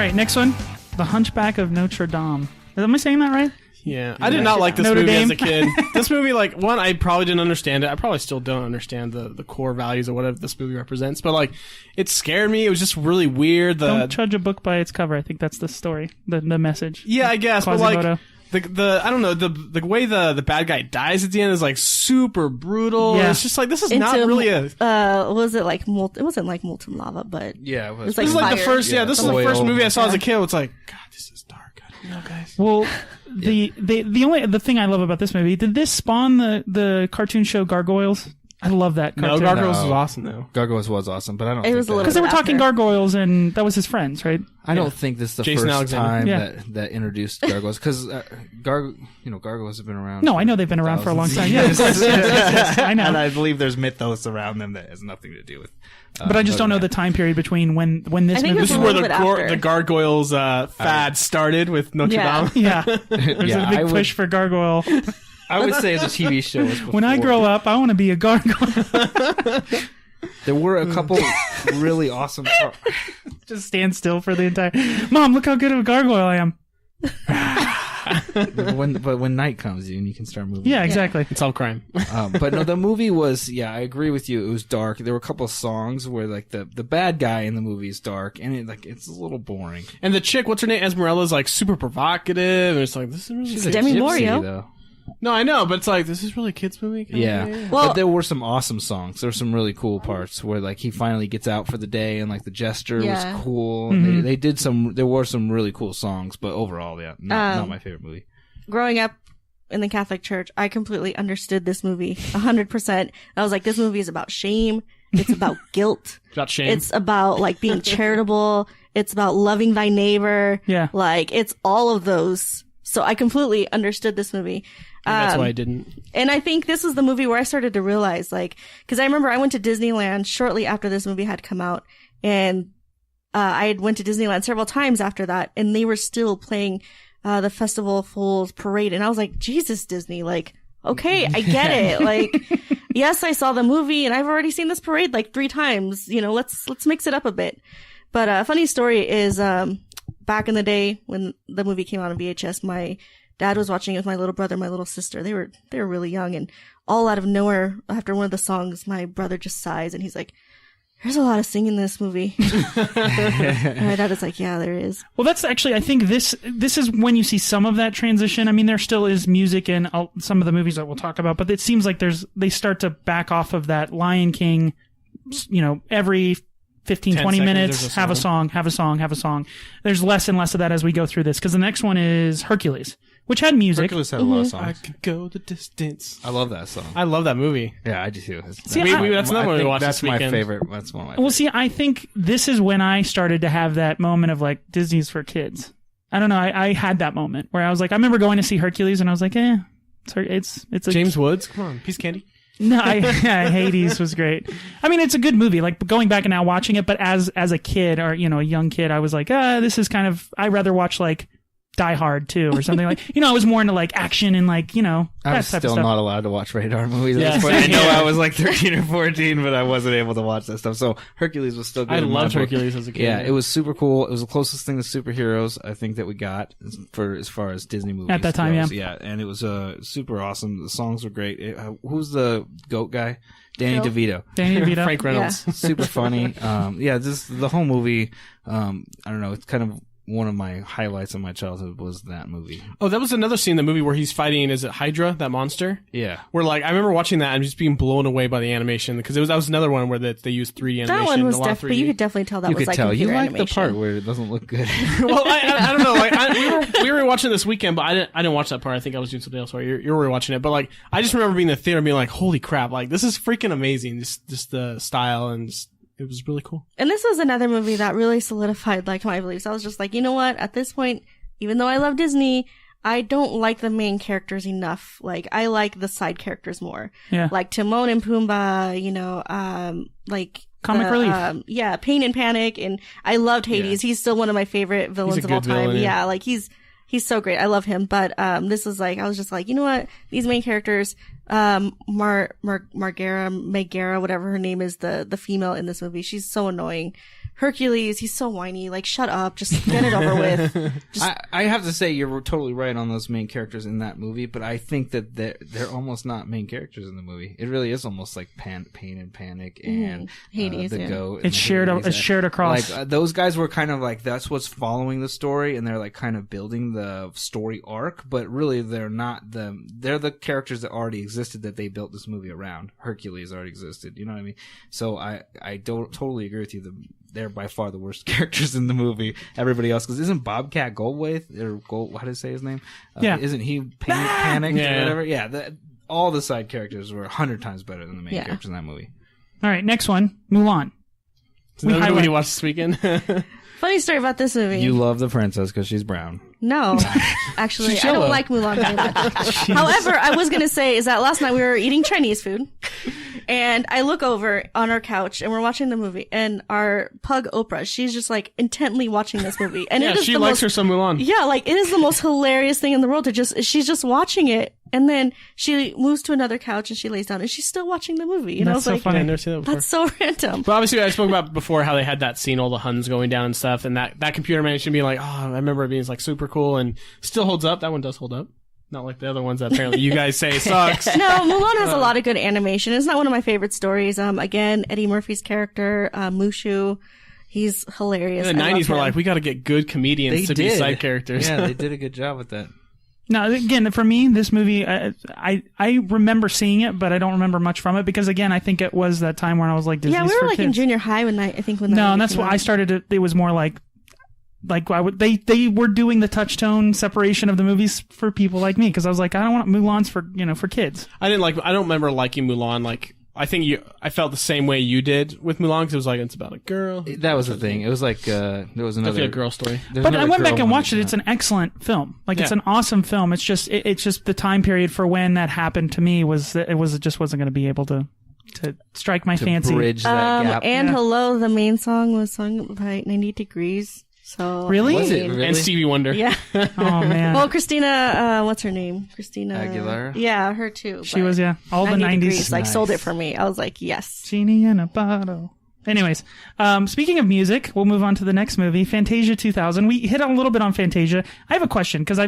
right, next one. The Hunchback of Notre Dame. Am I saying that right? Yeah, I did not like this movie as a kid. This movie, like, one, I probably didn't understand it. I probably still don't understand the core values or whatever this movie represents. But, like, it scared me. It was just really weird. Don't judge a book by its cover. I think that's the story, the message. Yeah, I guess. Quasimodo. But, like, I don't know, the way the bad guy dies at the end is, like, super brutal. Yeah. It's just like, this is not really was it like it wasn't like molten lava, but yeah, it was. It's like this is like the first, this is the first movie I saw as a kid. It's like, God, this is dark. I don't know, guys. Well, the thing I love about this movie, did this spawn the cartoon show Gargoyles? I love that cartoon. No, Gargoyles was awesome, though. Gargoyles was awesome, but I don't think was a little because they were talking gargoyles, and that was his friends, right? I don't think this is the Jason first Alexander. time that introduced gargoyles, because gargoyles have been around. No, I know they've been around for a long time. Yeah, of course, yes, I know. And I believe there's mythos around them that has nothing to do with. But I just don't know the time period between when this movie. This is where the gargoyles fad started with Notre Dame. Yeah, there's a big push for gargoyle. I would say as a TV show. When I grow up, I want to be a gargoyle. There were a couple really awesome. Just stand still for the entire. Mom, look how good of a gargoyle I am. But when night comes, you can start moving. Yeah, exactly. It's all crime. But no, the movie was. Yeah, I agree with you. It was dark. There were a couple of songs where like the bad guy in the movie is dark, and it's a little boring. And the chick, what's her name, Esmeralda's like super provocative, and it's like this is really. She's Demi Moore, though. No, I know, but it's like, this is really a kid's movie? Yeah. Well, but there were some awesome songs. There were some really cool parts where, like, he finally gets out for the day and, like, the gesture was cool. Mm-hmm. They did there were some really cool songs, but overall, yeah, not my favorite movie. Growing up in the Catholic Church, I completely understood this movie 100%. I was like, this movie is about shame. It's about guilt. It's about shame. It's about, like, being charitable. It's about loving thy neighbor. Yeah. Like, it's all of those. So I completely understood this movie. That's why I didn't. And I think this was the movie where I started to realize, like, because I remember I went to Disneyland shortly after this movie had come out, and I went to Disneyland several times after that, and they were still playing the Festival of Fools parade, and I was like, Jesus, Disney, like, okay, I get it. Like, yes, I saw the movie, and I've already seen this parade like 3 times. You know, let's mix it up a bit. But a funny story is, back in the day when the movie came out on VHS, my dad was watching it with my little brother and my little sister. They were really young, and all out of nowhere, after one of the songs, my brother just sighs and he's like, "There's a lot of singing in this movie." And my dad was like, "Yeah, there is." Well, that's actually, I think this is when you see some of that transition. I mean, there still is music in some of the movies that we'll talk about, but it seems like they start to back off of that Lion King, every 15, 20 minutes, have a song. There's less and less of that as we go through this, because the next one is Hercules, which had music. Hercules had a lot of songs. I could go the distance. I love that song. I love that movie. Yeah, I do too. That's another one we watched this weekend. That's my favorite. That's one of my favorites. Well, see, I think this is when I started to have that moment of, like, Disney's for kids. I don't know. I had that moment where I was like, I remember going to see Hercules, and I was like, it's a James Woods. Come on, piece of candy. No, Hades was great. I mean, it's a good movie. Like, going back and now watching it, but as a kid or, a young kid, I was like, this is kind of, I'd rather watch, like, Die Hard 2 or something like, I was more into, like, action and, like, that I was type of still stuff. not allowed to watch rated R movies at this point. I know I was like 13 or 14, but I wasn't able to watch that stuff. So Hercules was still good. I loved Hercules as a kid. Yeah, it was super cool. It was the closest thing to superheroes I think that we got as far as Disney movies at that time. goes. Yeah, and it was super awesome. The songs were great. Who's the goat guy? Danny DeVito. Frank Reynolds. Yeah. Super funny. Just the whole movie. I don't know. It's kind of one of my highlights of my childhood was that movie. Oh, that was another scene in the movie where he's fighting, is it Hydra, that monster? Yeah. Where, like, I remember watching that and just being blown away by the animation, because that was another one where they used 3D animation. That one was definitely, you could definitely tell that was like computer You like animation. the part where it doesn't look good. Well, I don't know. Like, we were watching this weekend, but I didn't watch that part. I think I was doing something else while you were watching it. But, like, I just remember being in the theater and being like, holy crap, like, this is freaking amazing. Just the style, and it was really cool. And this was another movie that really solidified, like, my beliefs. I was just like, you know what? At this point, even though I love Disney, I don't like the main characters enough. Like, I like the side characters more. Yeah. Like Timon and Pumbaa, like comic relief. Yeah, Pain and Panic, and I loved Hades. Yeah. He's still one of my favorite villains of all time. Villain, yeah, like he's so great. I love him. But this is like, I was just like, you know what? These main characters, Megara, whatever her name is, the female in this movie, she's so annoying. Hercules, he's so whiny. Like, shut up. Just get it over with. I have to say you're totally right on those main characters in that movie, but I think that they're almost not main characters in the movie. It really is almost like Pain and Panic and Hades, the yeah. Goat. It's shared. It's shared across. Like those guys were kind of like that's what's following the story, and they're like kind of building the story arc. But really, they're not them. They're the characters that already existed that they built this movie around. Hercules already existed. You know what I mean? So I don't totally agree with you. They're by far the worst characters in the movie. Everybody else, because isn't Bobcat Goldthwait or how do you say his name? Yeah. Isn't he Panic or whatever? Yeah. All the side characters were 100 times better than the main characters in that movie. All right, next one, Mulan. Is that the movie you watched this weekend? Funny story about this movie. You love the princess because she's brown. No, actually, She's I don't yellow. like Mulan very much. However, I was gonna say is that last night we were eating Chinese food, and I look over on our couch and we're watching the movie, and our pug Oprah, she's just like intently watching this movie, and Yeah, it is she the likes most, her some Mulan. yeah, like it is the most hilarious thing in the world to she's just watching it, and then she moves to another couch and she lays down and she's still watching the movie. And I was That's so like, funny. I've never seen that before. that's so random. But obviously, I spoke about before how they had that scene, all the Huns going down and stuff, and that computer managed to be like, oh, I remember it being like super cool and still holds up. That one does hold up. Not like the other ones that apparently you guys say sucks. No, Mulan has a lot of good animation. It's not one of my favorite stories. Again, Eddie Murphy's character, Mushu, he's hilarious. In the I love 90s, we're him. like, we got to get good comedians to be side characters. Yeah, they did a good job with that. Now, again, for me, this movie, I remember seeing it, but I don't remember much from it because, again, I think it was that time when I was like, Disney's yeah, we for were like in kids. junior high when I think when that No, movie and that's came why out. I started it. It was more like they were doing the touch tone separation of the movies for people like me because I was like, I don't want Mulan's for kids. I don't remember liking Mulan. Like, I think I felt the same way you did with Mulan because it was like, it's about a girl. That was the thing. It was like there was another Definitely a girl story. there's But I another went back girl and one watched it. that It's an excellent film. Like it's Yeah. an awesome film. It's just the time period for when that happened to me was that it just wasn't going to be able to strike my to fancy. bridge that gap. And Yeah. Hello, the main song was sung by 90 Degrees. So Really? Was it I mean, really? And Stevie Wonder. Yeah. Oh man, Well, Christina, what's her name? Christina Aguilera? Yeah, her too. she but was all the 90 '90s. Degrees, like Nice. sold it for me. I was like, yes. Genie in a bottle. Anyways, speaking of music, we'll move on to the next movie, Fantasia 2000. We hit a little bit on Fantasia. I have a question because I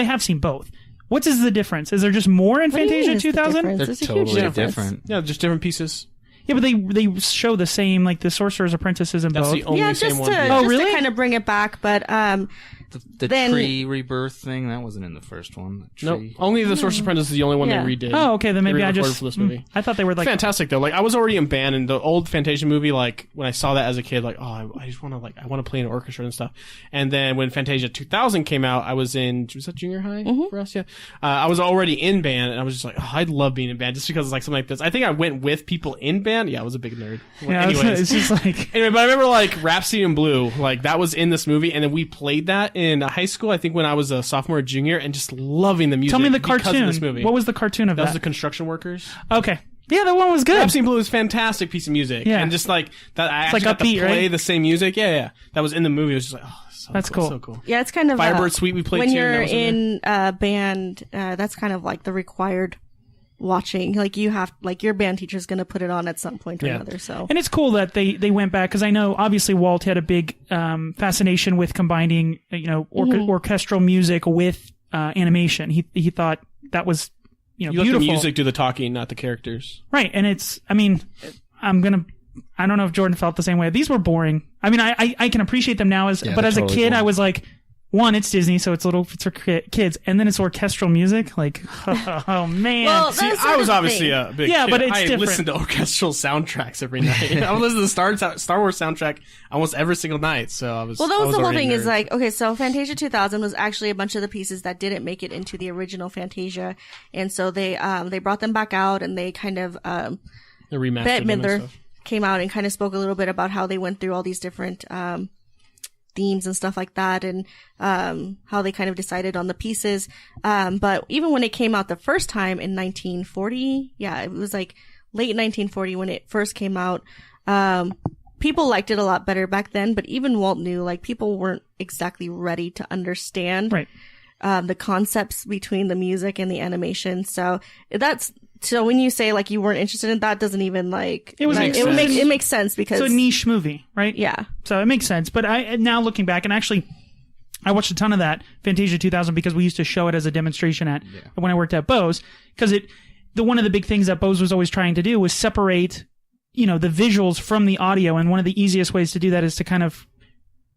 have seen both. What is the difference? Is there just more in What do you mean Fantasia is the 2000? difference? They're There's a huge totally difference. different. Yeah, just different pieces. Yeah, but they show the same, like the Sorcerer's Apprentices in That's both. the only Yeah, same just one. to, Oh, just really? to kind of bring it back, but The Then- tree rebirth thing that wasn't in the first one. The No, tree. only the Sorcerer's Apprentice is the only one Yeah. they redid. Oh, okay, then They maybe I re-recorded just for this movie. I thought they were like Fantastic though. Like I was already in band, and the old Fantasia movie, like when I saw that as a kid, like I just want to I want to play in an orchestra and stuff. And then when Fantasia 2000 came out, was that junior high for us? Yeah, I was already in band, and I was just like, I'd love being in band just because it's like something like this. I think I went with people in band. Yeah, I was a big nerd. yeah, Anyways. it's just like Anyway, but I remember like Rhapsody in Blue, like that was in this movie, and then we played that in high school. I think when I was a sophomore, or junior, and just loving the music. tell me the because cartoon. of this movie. What was the cartoon of That was that? the construction workers. Okay, yeah, that one was good. Rhapsody in Blue is a fantastic piece of music, Yeah. and just like that, I It's actually like got to upbeat, play right? the same music. Yeah, that was in the movie. It was just like, That's cool. so cool. yeah, it's kind of Firebird Suite we played when too, you're that was in in band. That's kind of like the required watching. Like you have, like your band teacher's going to put it on at some point or Yeah. another. So And it's cool that they went back because I know obviously Walt had a big fascination with combining orchestral music with animation. He thought that was You let beautiful, the music do the talking, not the characters. right? And it's I don't know if Jordan felt the same way. These were boring. I mean, I can appreciate them now but they're as a totally kid, I boring. was like, one, it's Disney, so it's for kids, and then it's orchestral music. Like, oh man. Well, See, that's I was sort of obviously the a big Yeah, kid. but it's I different. listened to orchestral soundtracks every night. I would listen to the Star Wars soundtrack almost every single night. So I was. Well, that I was the whole already thing. a Is nerd. like, okay, so Fantasia 2000 was actually a bunch of the pieces that didn't make it into the original Fantasia, and so they brought them back out, and they kind of the remastered Bette them and Midler stuff. came out and kind of spoke a little bit about how they went through all these different themes and stuff like that, and how they kind of decided on the pieces. But even when it came out the first time in 1940, yeah, it was like late 1940 when it first came out. People liked it a lot better back then, but even Walt knew, like, people weren't exactly ready to understand Right. the concepts between the music and the animation. So that's So when you say like you weren't interested in that, doesn't even like It was like, it makes sense because it's a niche movie, right? Yeah. So it makes sense. But I now looking back, and actually, I watched a ton of that Fantasia 2000 because we used to show it as a demonstration when I worked at Bose. Because one of the big things that Bose was always trying to do was separate, the visuals from the audio, and one of the easiest ways to do that is to kind of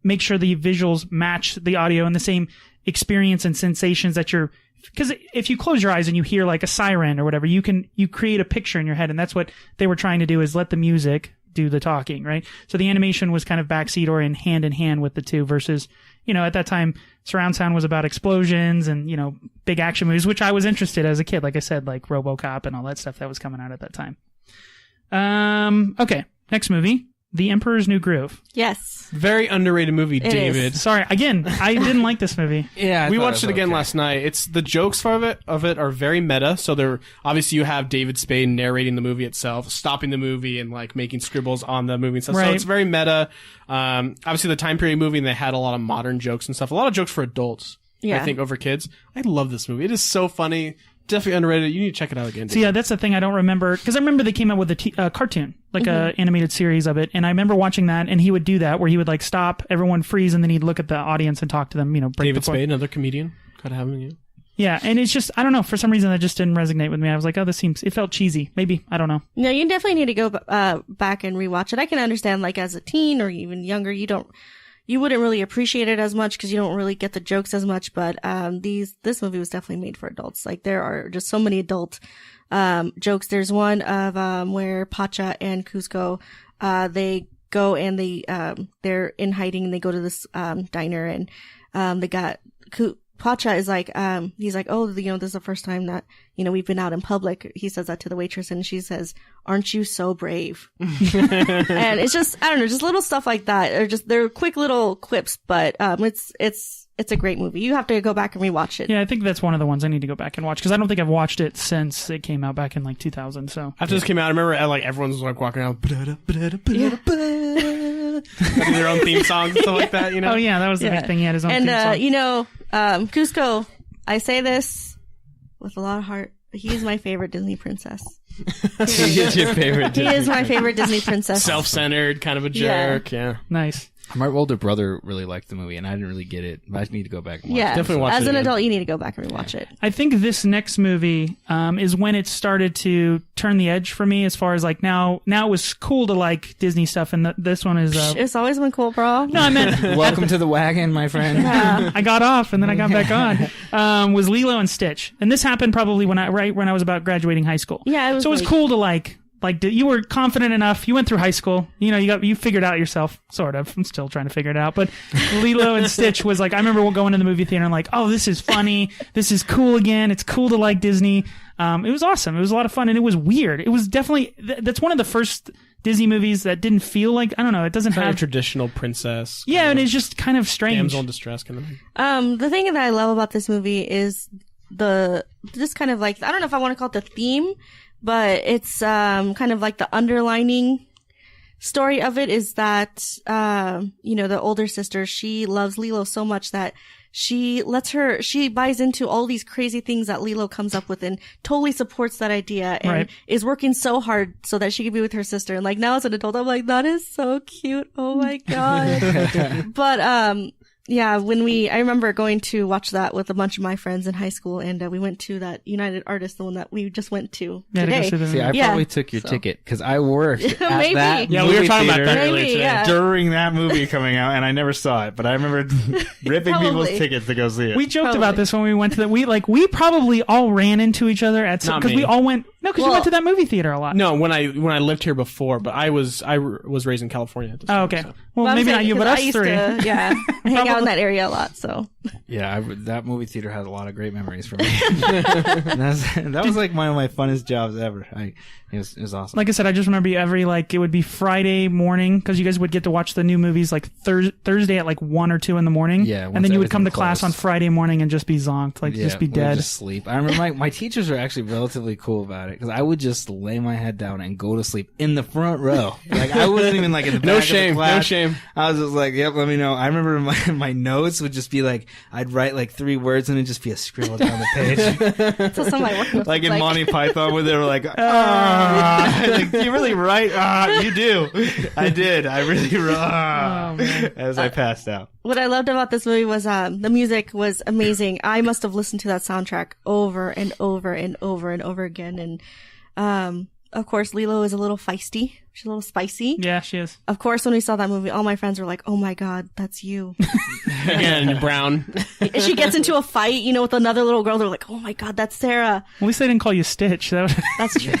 make sure the visuals match the audio and the same experience and sensations that you're. Because if you close your eyes and you hear like a siren or whatever, you create a picture in your head, and that's what they were trying to do, is let the music do the talking, right? So the animation was kind of backseat or in hand with the two, versus, at that time, surround sound was about explosions and, big action movies, which I was interested as a kid, like I said, like RoboCop and all that stuff that was coming out at that time. Okay, next movie. The Emperor's New Groove. Yes. Very underrated movie, David. Sorry, again, I didn't like this movie. Yeah, we watched it again last night. It's the jokes of it are very meta. So they're obviously, you have David Spade narrating the movie itself, stopping the movie and like making scribbles on the movie and stuff. Right. So it's very meta. Obviously the time period movie, and they had a lot of modern jokes and stuff. A lot of jokes for adults. Yeah. I think over kids. I love this movie. It is so funny. Definitely underrated. You need to check it out again. So yeah, that's the thing I don't remember, because I remember they came out with a cartoon, like a animated series of it, and I remember watching that, and he would do that where he would like stop, everyone freeze, and then he'd look at the audience and talk to them. Break David the fourth. Spade, another comedian. Gotta have him. Yeah. Yeah, and it's just, I don't know, for some reason that just didn't resonate with me. I was like, oh, it felt cheesy. Maybe, I don't know. No, you definitely need to go back and rewatch it. I can understand, like, as a teen or even younger, you wouldn't really appreciate it as much because you don't really get the jokes as much. But this movie was definitely made for adults. Like, there are just so many adult jokes. There's one of where Pacha and Cusco they go and they're in hiding, and they go to this diner, and they got Pacha is like, he's like, oh, this is the first time that, we've been out in public. He says that to the waitress, and she says, aren't you so brave? And it's just, I don't know, just little stuff like that. They're quick little quips, but, it's a great movie. You have to go back and rewatch it. Yeah, I think that's one of the ones I need to go back and watch, because I don't think I've watched it since it came out back in like 2000. So after this came out, I remember like everyone's like walking around, having their own theme songs and stuff like that. Oh yeah, that was the big thing. He had his own theme song. Cusco, I say this with a lot of heart, but he is my favorite Disney princess. He is your favorite He is my favorite Disney princess. Self-centered, kind of a jerk. Yeah. Nice. My older brother really liked the movie, and I didn't really get it. I need to go back and watch it. Definitely watch it as an again. adult, you need to go back and rewatch it. I think this next movie is when it started to turn the edge for me, as far as like now it was cool to like Disney stuff, and this one is It's always been cool, bro. no, I meant Welcome to the wagon, my friend. I got off and then I got back on. Was Lilo and Stitch, and this happened probably when I was about graduating high school. Yeah, it was so it was like- cool to like you were confident enough. You went through high school. You figured out yourself, sort of. I'm still trying to figure it out. But Lilo and Stitch was like, I remember going to the movie theater and like, oh, this is funny. This is cool again. It's cool to like Disney. It was awesome. It was a lot of fun, and it was weird. It was definitely that's one of the first Disney movies that didn't feel like, I don't know, it doesn't Kind have of traditional princess. Yeah, and it's just kind of strange. Damsel in distress kind of thing. The thing that I love about this movie is just kind of like, I don't know if I want to call it the theme, but it's kind of like the underlining story of it is that the older sister, she loves Lilo so much that she buys into all these crazy things that Lilo comes up with and totally supports that idea and is working so hard so that she can be with her sister. And like now as an adult, I'm like, that is so cute. Oh my God. But yeah, I remember going to watch that with a bunch of my friends in high school, and we went to that United Artists, the one that we just went to today. See, I probably took your ticket because I worked at Maybe. that Yeah, we were movie talking about theater that earlier today. Yeah. during that movie coming out, and I never saw it, but I remember ripping people's Probably. tickets to go see it. We joked Probably. about this when we went to we probably all ran into each other at some, Not because me. we all went, no, because you Well- went to that movie theater a lot. No, when I lived here before, but I was raised in California at this Oh, time, okay. so. Well, I'm maybe saying, not you, but 'cause us I used three. to, yeah, hang out in that area a lot, so. Yeah, that movie theater has a lot of great memories for me. that was like one of my funnest jobs ever. It was awesome. Like I said, I just remember it would be Friday morning, because you guys would get to watch the new movies like Thursday at like 1 or 2 in the morning. Yeah, and once then you would come to everything class on closed. Friday morning and just be zonked, just be we'd dead. just sleep. I remember my teachers were actually relatively cool about it because I would just lay my head down and go to sleep in the front row. Like I wasn't even like in the back No of shame, the class. no shame. I was just like, yep, let me know. I remember my notes would just be like, I'd write like 3 words and it'd just be a scribble down the page. So some of my work notes Like look in Monty Python where they were like, like, you really write? You do. I did. I really wrote as I passed out. What I loved about this movie was the music was amazing. I must have listened to that soundtrack over and over and over and over again. And of course, Lilo is a little feisty. She's a little spicy. Yeah, she is. Of course, when we saw that movie, all my friends were like, "Oh my god, that's you." Again, brown. And she gets into a fight, you know, with another little girl. They're like, "Oh my god, that's Sarah." At least they didn't call you Stitch. That was... That's true.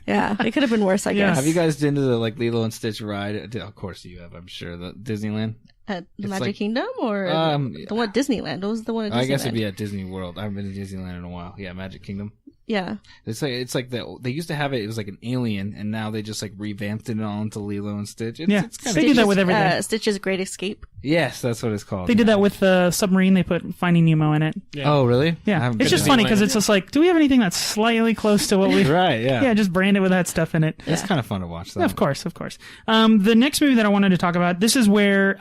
Yeah, it could have been worse, I Yeah. guess. Have you guys been to the like Lilo and Stitch ride? Of course you have, I'm sure. The Disneyland? At It's Magic like- Kingdom or the one at Disneyland? What was the one at Disneyland? I guess it'd be at Disney World. I haven't been to Disneyland in a while. Yeah, Magic Kingdom. Yeah. It's like they used to have it. It was like an alien, and now they just like revamped it all into Lilo and Stitch. Yeah. It's kind They of do that with everything. Stitch's Great Escape. yes, that's what it's called. They did that with the submarine. They put Finding Nemo in it. Yeah. Oh, really? I Yeah, haven't it's been just to funny Disneyland. because it's just like, do we have anything that's slightly close to what we? right. Yeah, Yeah, just brand it with that stuff in it. It's kind of fun to watch. Though. Of course. The next movie that I wanted to talk about, this is where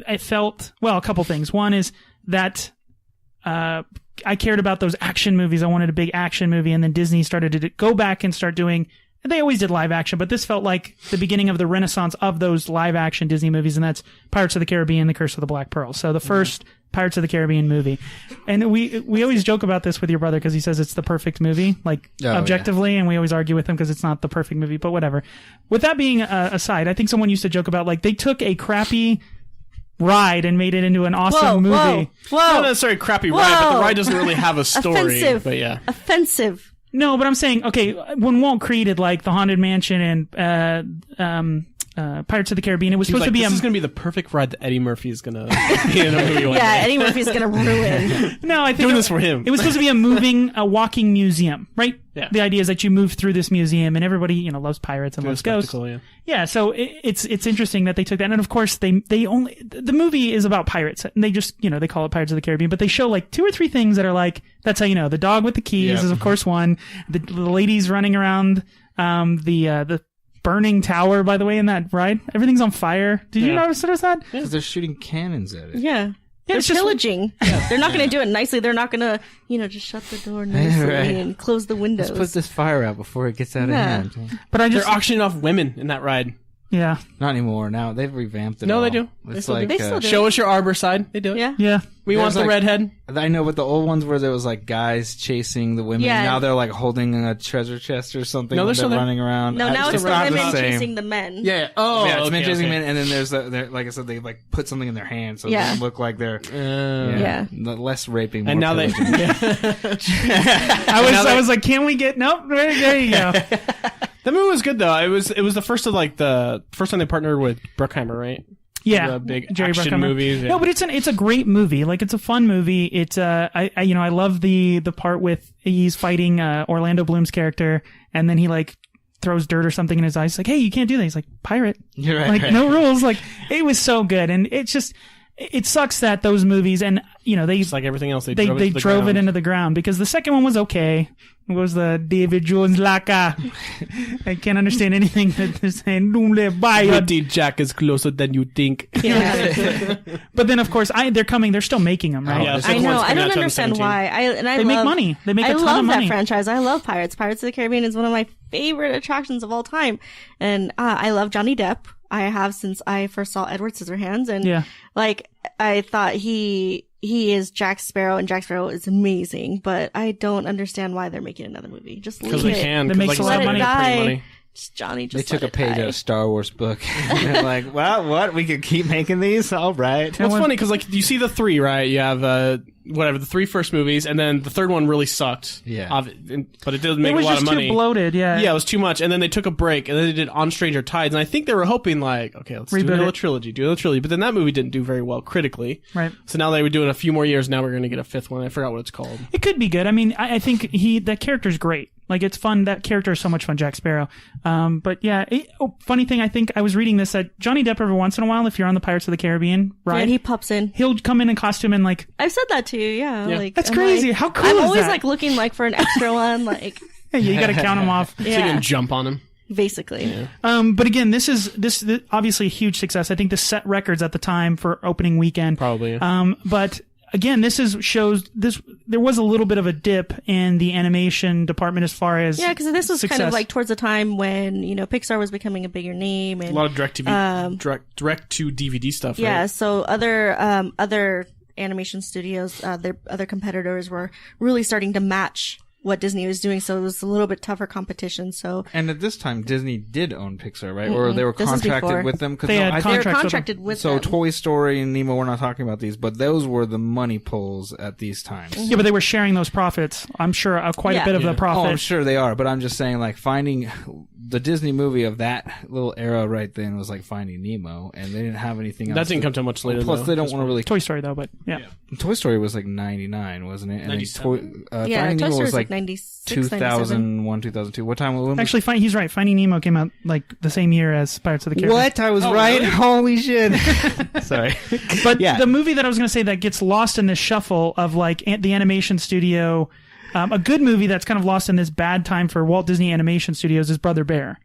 it felt, well, a couple things. One is that I cared about those action movies. I wanted a big action movie, and then Disney started to go back and start doing, they always did live action, but this felt like the beginning of the renaissance of those live action Disney movies, and that's Pirates of the Caribbean, The Curse of the Black Pearl. So the first Pirates of the Caribbean movie. And we always joke about this with your brother because he says it's the perfect movie, like objectively, and we always argue with him because it's not the perfect movie, but whatever. With that being aside, I think someone used to joke about like they took a crappy ride and made it into an awesome movie. Whoa! Not necessarily a crappy ride, but the ride doesn't really have a story. Offensive. But yeah. Offensive. No, but I'm saying, okay, when Walt created like the Haunted Mansion and Pirates of the Caribbean, it was supposed to be this is going to be the perfect ride that Eddie Murphy is going to be in a movie one Yeah, day. Eddie Murphy's gonna ruin. No, I think Doing this for him. It was supposed to be a walking museum, right? Yeah. The idea is that you move through this museum, and everybody, loves pirates and Do a loves ghosts. spectacle, yeah. Yeah, so it's interesting that they took that, and of course they only the movie is about pirates, and they just they call it Pirates of the Caribbean, but they show like 2 or 3 things that are like that's how you know the dog with the keys is of course one, the ladies running around, the burning tower, by the way, in that ride, everything's on fire. Did you notice that? because they're shooting cannons at it. Yeah. They're it's just- pillaging. They're not going to do it nicely. They're not going to, just shut the door nicely Right. and close the windows. Let's put this fire out before it gets out of Yeah. hand. But I just They're auctioning off women in that ride. yeah. Not anymore. Now they've revamped it. No, all. they do. They It's still like do. They still do. Show us your arbor side. They do it. Yeah. We want There's the like- redhead. I know, but the old ones where there was like guys chasing the women. Yeah. Now they're like holding a treasure chest or something. No, they're when still there. running around. No, now it's the not women same. chasing the men. Yeah. Oh, Yeah, it's men okay, chasing okay. men, and then there's like I said, they like put something in their hand so it Yeah. doesn't look like they're Yeah. less raping. And more now they. pillaging. I was like, can we get nope? There you go. The movie was good though. It was the first of like the first time they partnered with Bruckheimer, right? Yeah, The big Jerry action Bruckheimer. movies. Yeah. No, but it's a great movie. Like it's a fun movie. It's I love the part with he's fighting Orlando Bloom's character, and then he like throws dirt or something in his eyes. He's like, hey, you can't do that. He's like, pirate. You're right. Like right. no rules. Like it was so good, and it's just it sucks that those movies and they Just like everything else, they drove it it into the ground because the second one was okay. It was the David Jones Laka. I can't understand anything that they're saying. Bloody Jack is closer than you think. Yeah. But then, of course, they're still making them, right? Yeah, the I second know. one's I coming out don't in understand 2017. why. They make money. They make a ton of love money. that franchise. I love Pirates. Pirates of the Caribbean is one of my favorite attractions of all time. And I love Johnny Depp. I have since I first saw Edward Scissorhands. And Yeah. I thought he is Jack Sparrow, and Jack Sparrow is amazing. But I don't understand why they're making another movie. Just Because leave they it. can. That 'cause, makes like a you lot said, of Let it money. pretty die. money. Just Johnny, They just took a let it page die. out of Star Wars book. And they're like, well, what? We could keep making these? All right. Well, it's funny because like you see the 3, right? You have the 3 first movies, and then the third one really sucked. Yeah. But it didn't make It a was lot just of money. too bloated. Yeah. Yeah, it was too much, and then they took a break, and then they did On Stranger Tides, and I think they were hoping like, okay, let's Reboot do another it. trilogy, but then that movie didn't do very well critically. Right. So now they were doing a few more years. Now we're going to get a 5th one. I forgot what it's called. It could be good. I mean, I think that character's great. Like it's fun. That character is so much fun, Jack Sparrow. But yeah, funny thing. I think I was reading this that Johnny Depp every once in a while, if you're on the Pirates of the Caribbean, Yeah, right? he pops in. He'll come in costume and like I've said that too. Yeah. Yeah. Like That's I'm crazy. like- How cool I'm is always that? like looking like for an extra one. Like You got to count them off. So you can jump on him. Basically. Yeah. But again, this is obviously a huge success. I think this set records at the time for opening weekend. Probably. Yeah. But again, shows there was a little bit of a dip in the animation department as far as because this was success. kind of like towards the time when Pixar was becoming a bigger name and a lot of direct to DVD stuff. Yeah, right? so other animation studios, their other competitors were really starting to match what Disney was doing, so it was a little bit tougher competition. So, and at this time, Disney did own Pixar, right? Or they were contracted with them. They were contracted with them. So Toy Story and Nemo, we're not talking about these, but those were the money pulls at these times. Yeah, but they were sharing those profits. I'm sure quite a bit of the profit. Oh, I'm sure they are, but I'm just saying, like, finding the Disney movie of that little era right then was like Finding Nemo, and they didn't have anything else. That didn't come too much later. Plus, they don't want to really. Toy Story though, but yeah. Toy Story was like 99, wasn't it? And 97. Finding Toy Nemo Story was like 96, 2001, 2002. What time? Actually, he's right. Finding Nemo came out like the same year as Pirates of the Caribbean. What? I was right. Really? Holy shit! Sorry, but the movie that I was going to say that gets lost in this shuffle of like the animation studio, a good movie that's kind of lost in this bad time for Walt Disney Animation Studios is Brother Bear.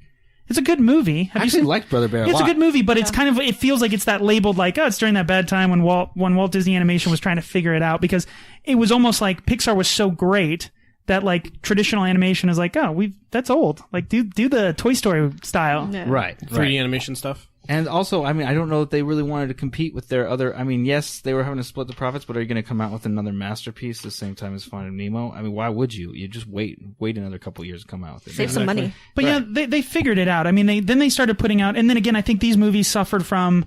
It's a good movie. I actually liked Brother Bear a lot. It's a good movie, but it's kind of, it feels like it's that labeled like, oh, it's during that bad time when Walt Disney Animation was trying to figure it out, because it was almost like Pixar was so great that like traditional animation is like, oh, that's old. Like do the Toy Story style. Yeah. Right. 3D animation stuff. And also, I mean, I don't know if they really wanted to compete with their other. I mean, yes, they were having to split the profits, but are you going to come out with another masterpiece the same time as Finding Nemo? I mean, why would you? You just wait another couple years to come out with it. Save some money. But yeah, they figured it out. I mean, they started putting out, and then again, I think these movies suffered from,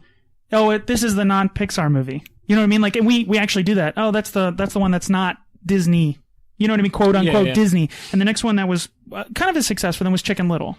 this is the non-Pixar movie. You know what I mean? Like, and we actually do that. Oh, that's the one that's not Disney. You know what I mean? Quote unquote Disney. And the next one that was kind of a success for them was Chicken Little.